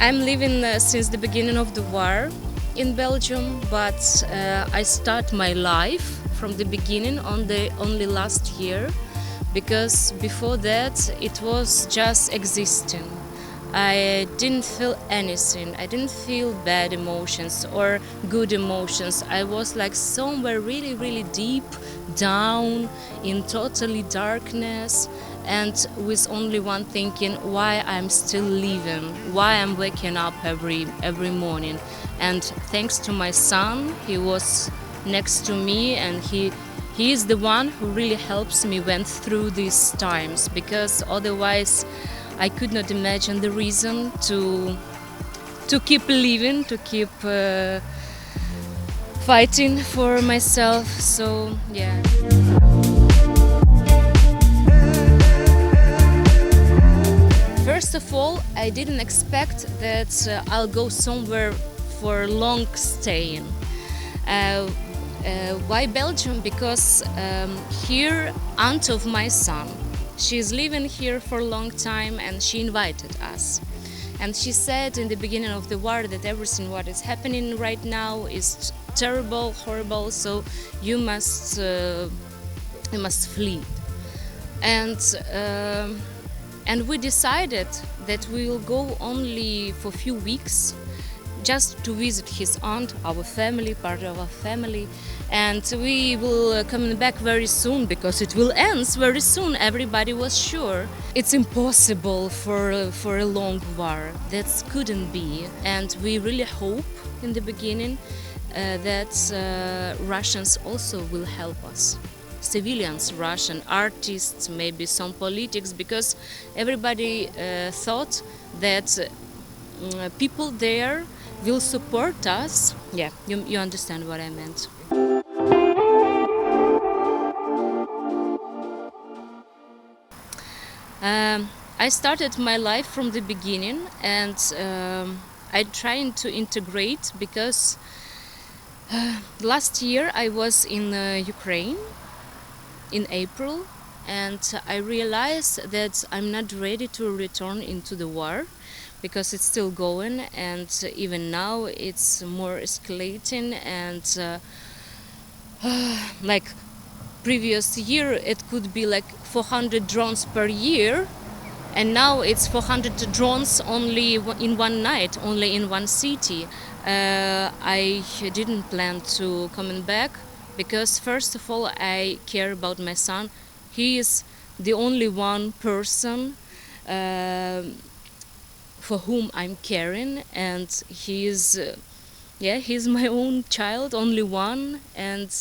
I'm living since the beginning of the war in Belgium, but I start my life from the beginning only last year, because before that it was just existing. I didn't feel anything. I didn't feel bad emotions or good emotions. I was like somewhere really, really deep down in totally darkness, and with only one thinking, why I'm still living, why I'm waking up every morning. And thanks to my son, he was next to me, and he is the one who really helps me went through these times, because otherwise I could not imagine the reason to keep living, to keep fighting for myself. So yeah. First of all, I didn't expect that I'll go somewhere for long staying. Why Belgium? Because here aunt of my son, she's living here for a long time, and she invited us. And she said in the beginning of the war that everything what is happening right now is terrible, horrible, so you must flee. And we decided that we will go only for a few weeks, just to visit his aunt, our family, part of our family, and we will come back very soon, because it will end very soon. Everybody was sure it's impossible for a long war. That couldn't be, and we really hope in the beginning that Russians also will help us. Civilians, Russian artists, maybe some politics, because everybody thought that people there will support us. Yeah, you understand what I meant. I started my life from the beginning, and I tried to integrate, because last year I was in Ukraine in April, and I realized that I'm not ready to return into the war, because it's still going, and even now it's more escalating, and like previous year it could be like 400 drones per year, and now it's 400 drones only in one night, only in one city. I didn't plan to coming back, because first of all I care about my son. He is the only one person for whom I'm caring, and he's my own child, only one, and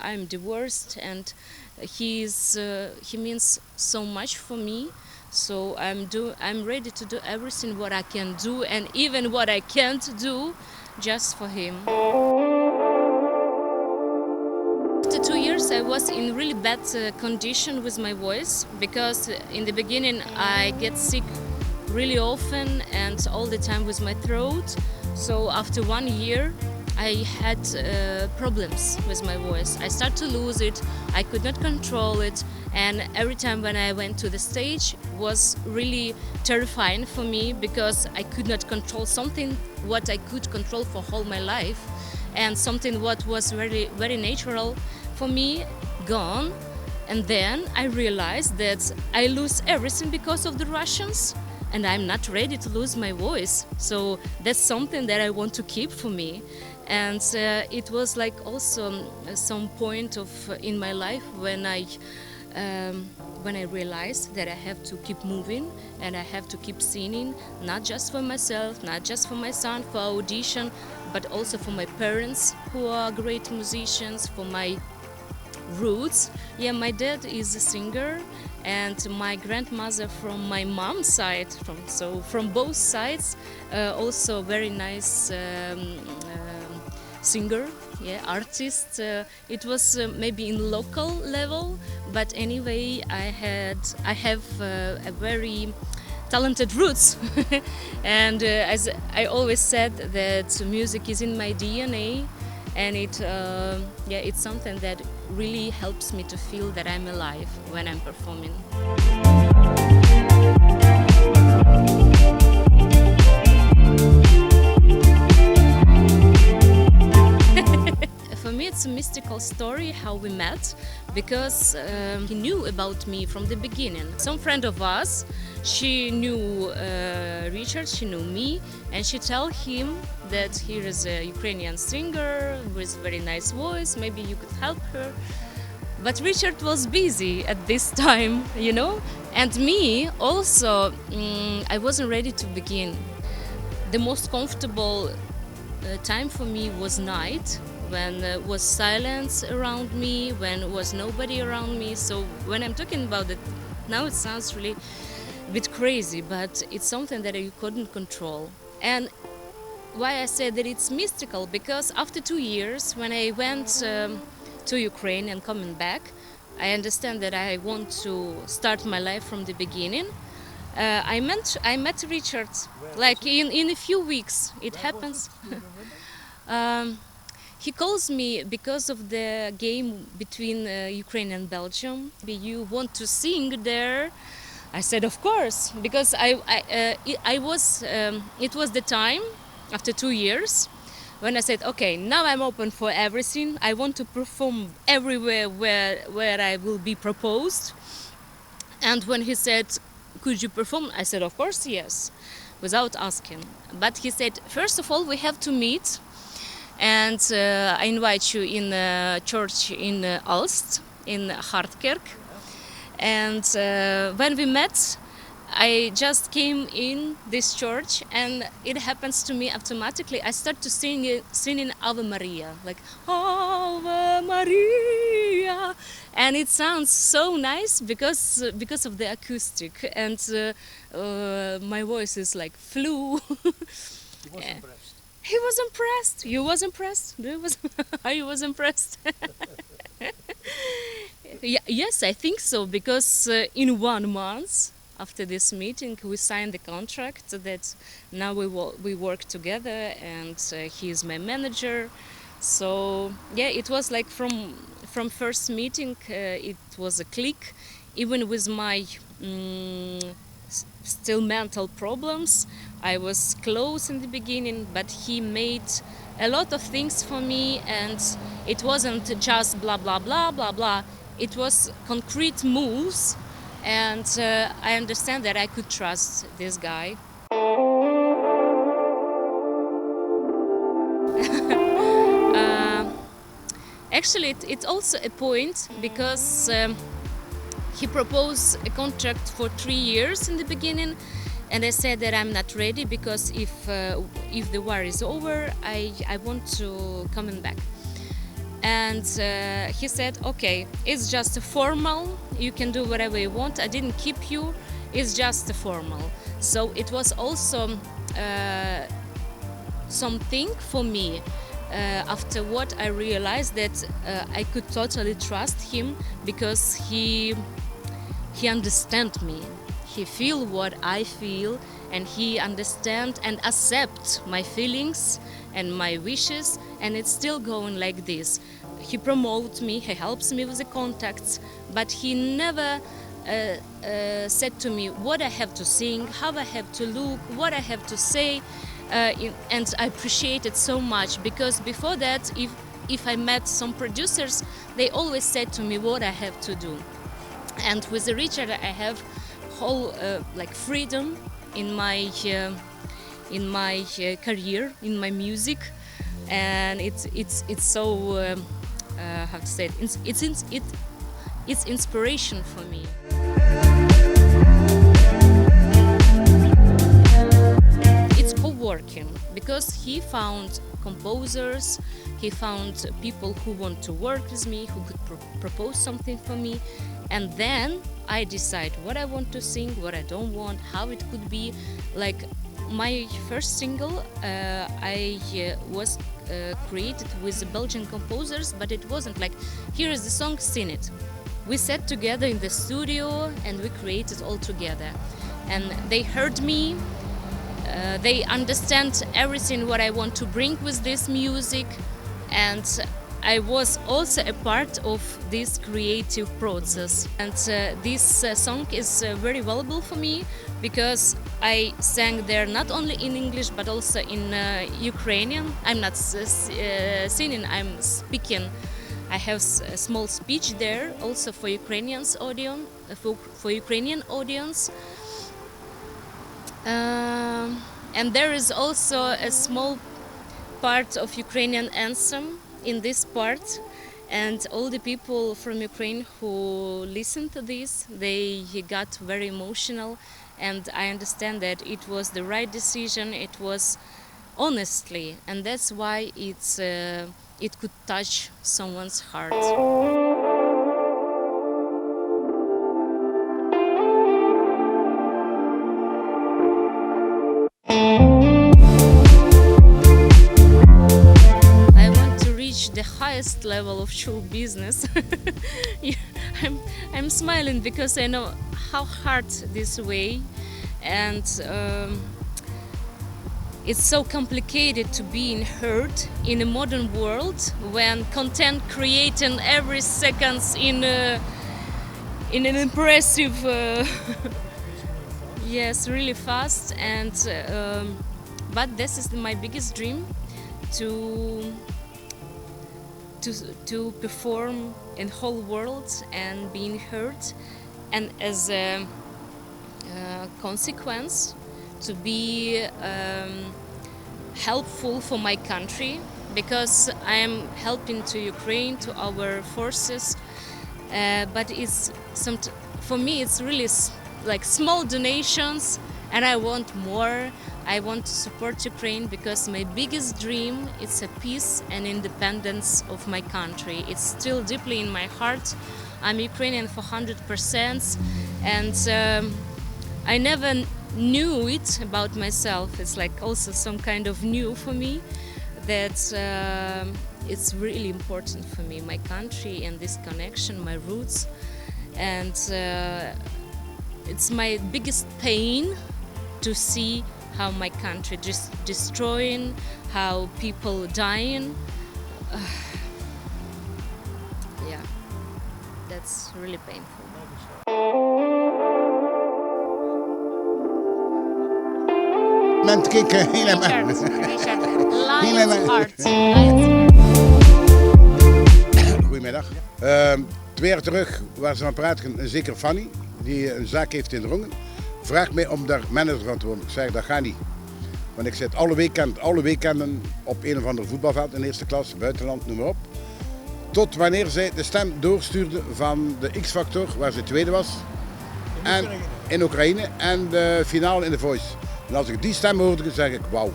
I'm divorced, and he means so much for me. So I'm ready to do everything what I can do, and even what I can't do, just for him. After 2 years I was in really bad condition with my voice, because in the beginning I get sick really often and all the time with my throat. So after 1 year I had problems with my voice. I started to lose it, I could not control it, and every time when I went to the stage was really terrifying for me, because I could not control something what I could control for whole my life, and something what was very, very natural for me gone. And then I realized that I lose everything because of the Russians, and I'm not ready to lose my voice. So that's something that I want to keep for me. And it was like also some point in my life when I realized that I have to keep moving, and I have to keep singing, not just for myself, not just for my son, for audition, but also for my parents who are great musicians, for my roots. Yeah, my dad is a singer, and my grandmother from my mom's side, from both sides, also very nice singer, yeah, artist. It was maybe in local level, but anyway, I have a very talented roots. And as I always said, that music is in my DNA, and it's something that really helps me to feel that I'm alive when I'm performing. whole story how we met, because he knew about me from the beginning. Some friend of us, she knew Richard, she knew me, and she told him that here is a Ukrainian singer with very nice voice, maybe you could help her. But Richard was busy at this time, you know, and me also, I wasn't ready to begin. The most comfortable time for me was night, when was silence around me, when was nobody around me. So when I'm talking about it now, it sounds really a bit crazy, but it's something that you couldn't control. And why I say that it's mystical, because after 2 years, when I went to Ukraine and coming back, I understand that I want to start my life from the beginning. I met Richard like in a few weeks. It happens. He calls me because of the game between Ukraine and Belgium. You want to sing there? I said, of course, because I was. It was the time after 2 years when I said, okay, now I'm open for everything. I want to perform everywhere where I will be proposed. And when he said, could you perform? I said, of course, yes, without asking. But he said, first of all, we have to meet, and I invite you in a church in Alst, in Hartkerk. And when we met, I just came in this church, and it happens to me automatically. I start to singing Ave Maria, like Ave Maria, and it sounds so nice because of the acoustic, and my voice is like flew. He was impressed. He was impressed. You was impressed? I was impressed. Yes, I think so, because in 1 month after this meeting, we signed the contract that now we work together, and he is my manager. So yeah, it was like from first meeting, it was a click, even with my still mental problems. I was close in the beginning, but he made a lot of things for me, and it wasn't just blah blah blah blah blah. It was concrete moves. And I understand that I could trust this guy. Actually, it's also a point, because he proposed a contract for 3 years in the beginning, and I said that I'm not ready, because if the war is over, I want to come back. And he said, okay, it's just a formal, you can do whatever you want, I didn't keep you, it's just a formal. So it was also something for me, after what I realized that I could totally trust him, because he understands me, he feel what I feel, and he understand and accept my feelings and my wishes, and it's still going like this. He promotes me, he helps me with the contacts, but he never said to me what I have to sing, how I have to look, what I have to say, and I appreciate it so much, because before that, if I met some producers, they always said to me what I have to do. And with Richard, I have whole like freedom in my career, in my music, and it's so how to say it? It's inspiration for me. It's co-working, because he found composers, he found people who want to work with me, who could propose something for me, and then I decide what I want to sing, what I don't want, how it could be. Like my first single, I was created with the Belgian composers, but it wasn't like, here is the song, sing it. We sat together in the studio and we created all together. And they heard me, they understand everything what I want to bring with this music, and I was also a part of this creative process. And this song is very valuable for me, because I sang there not only in English but also in Ukrainian. I'm not singing, I'm speaking I have a small speech there also for for Ukrainian audience. And there is also a small part of Ukrainian anthem in this part, and all the people from Ukraine who listened to this, they got very emotional, and I understand that it was the right decision. It was honestly, and that's why it could touch someone's heart. I want to reach the highest level of show business. Yeah, I'm smiling because I know how hard this way, and it's so complicated to be heard in a modern world when content creating every second in an impressive yes, really fast, and but this is my biggest dream, to perform in whole world and being heard, and as a consequence to be helpful for my country, because I am helping to Ukraine, to our forces, but for me it's really like small donations, and I want more. I want to support Ukraine because my biggest dream is a peace and independence of my country. It's still deeply in my heart. I'm Ukrainian for 100%, and I never knew it about myself. It's like also some kind of new for me, that it's really important for me, my country and this connection, my roots, and it's my biggest pain to see how my country just destroying, how people dying. Yeah, that's really painful. Moment, kijk, Richard, Helemaal. Lion's Heart. Goedemiddag. 2 jaar terug waren ze aan het praten, een zeker Fanny, die een zaak heeft in Rongen, vraagt mij om daar manager van te worden. Ik zeg, dat gaat niet. Want ik zit alle weekenden op een of ander voetbalveld in eerste klas, buitenland, noem maar op. Tot wanneer zij de stem doorstuurde van de X-Factor, waar ze tweede was, in Oekraïne, en de finale in The Voice. En als ik die stem hoorde, zeg ik, wauw.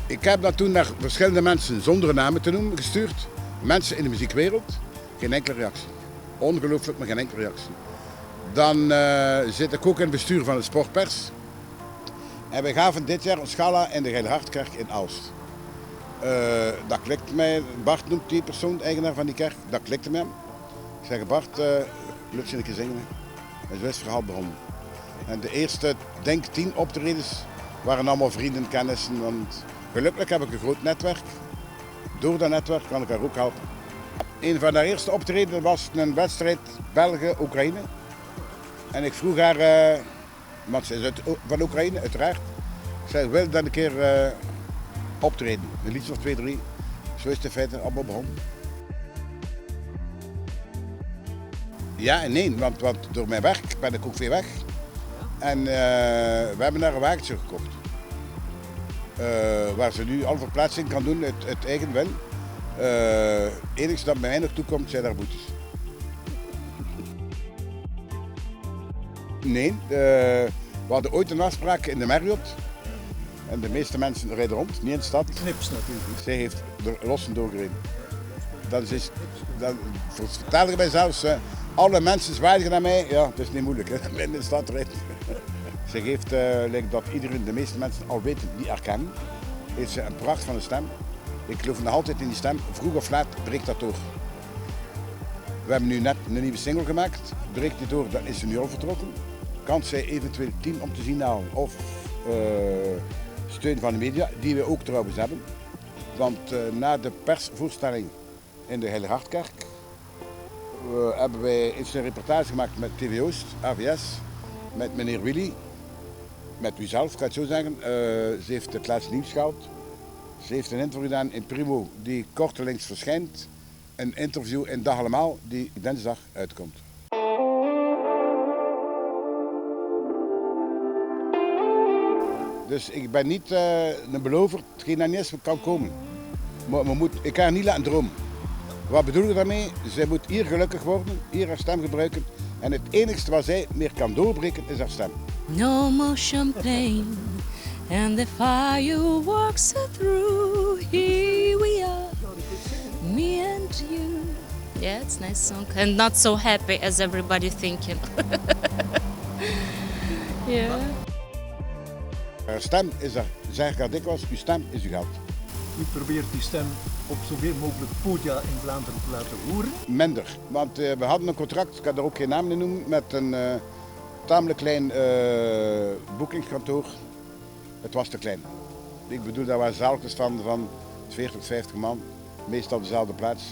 Ik heb dat toen naar verschillende mensen zonder namen te noemen gestuurd. Mensen in de muziekwereld, geen enkele reactie. Ongelooflijk, maar geen enkele reactie. Dan zit ik ook in het bestuur van de sportpers. En we gaven dit jaar een gala in de Gele Hartkerk in Aalst. Dat klikt mij. Bart noemt die persoon, eigenaar van die kerk. Dat klikte mij. Ik zeg, Bart, lukt je een keer zingen? En zo is het verhaal begonnen. En de eerste, denk 10 optredens waren allemaal vrienden, kennissen. Want gelukkig heb ik een groot netwerk. Door dat netwerk kan ik haar ook helpen. Een van haar eerste optreden was een wedstrijd België-Oekraïne. En ik vroeg haar, want ze is van Oekraïne uiteraard. Ik zei, wil dan een keer optreden? Een liedje of 2, 3. Zo is het in feite allemaal begonnen. Ja en nee, want door mijn werk ben ik ook veel weg. En we hebben daar een wagentje gekocht. Waar ze nu al verplaatsing kan doen uit eigen wil. Het enige dat bij mij nog toekomt zijn daar boetes. Nee, we hadden ooit een afspraak in de Marriott. En de meeste mensen rijden rond, niet in de stad. Knips natuurlijk. Zij heeft er lossen doorgereden. Dan vertelde ik mij zelfs, alle mensen zwaaien naar mij. Ja, het is niet moeilijk, hè, in de stad rijden. Ze geeft, lijkt dat iedereen, de meeste mensen al weten, die herkennen. Heeft ze een pracht van een stem. Ik geloof nog altijd in die stem. Vroeg of laat breekt dat door. We hebben nu net een nieuwe single gemaakt. Breekt die door, dan is ze nu al vertrokken. Kan zij eventueel het team om te zien halen of steun van de media, die we ook trouwens hebben. Want na de persvoorstelling in de Heilige Hartkerk hebben wij eens een reportage gemaakt met TV Oost, AVS, met meneer Willy, met u zelf, kan ik het zo zeggen. Ze heeft het laatste nieuws gehaald. Ze heeft een interview gedaan in Primo, die kortelings verschijnt. een interview in Dag Allemaal die dinsdag uitkomt. Dus ik ben niet een belover, hetgeen dat niet kan komen. Maar ik kan haar niet laten dromen. Wat bedoel ik daarmee? Zij moet hier gelukkig worden, hier haar stem gebruiken. En het enigste wat zij meer kan doorbreken is haar stem. No more champagne and the fireworks are through. Here we are, me and you. Yeah, it's a nice song. And not so happy as everybody thinking. Yeah. Haar stem is er, zeg ik al dikwijls, uw stem is uw geld. U probeert die stem op zoveel mogelijk podia in Vlaanderen te laten horen. Minder, want we hadden een contract, ik kan er ook geen naam in noemen, met een tamelijk klein boekingskantoor. Het was te klein. Ik bedoel, dat waren zaaltjes van 40 tot 50 man, meestal dezelfde plaats.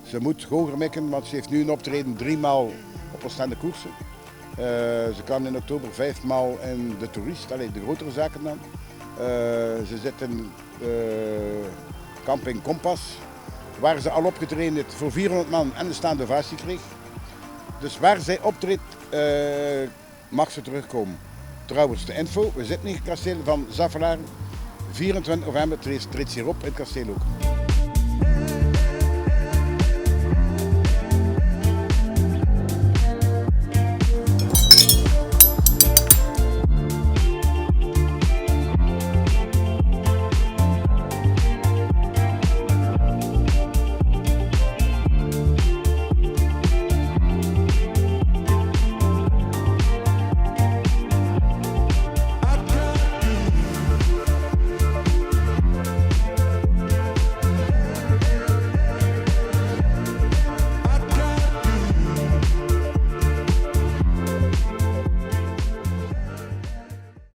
Ze moet hoger mikken, want ze heeft nu een optreden 3 maal op Oostende koersen. Ze kan in oktober 5 maal in de toerist, alleen de grotere zaken dan. Ze zit in camping Kompas, waar ze al opgetraind heeft voor 400 man en een staande ovatie kreeg. Dus waar zij optreedt, mag ze terugkomen. Trouwens, de info, we zitten in het Kasteel van Saffelaere. 24 november treedt ze hier op in het kasteel ook.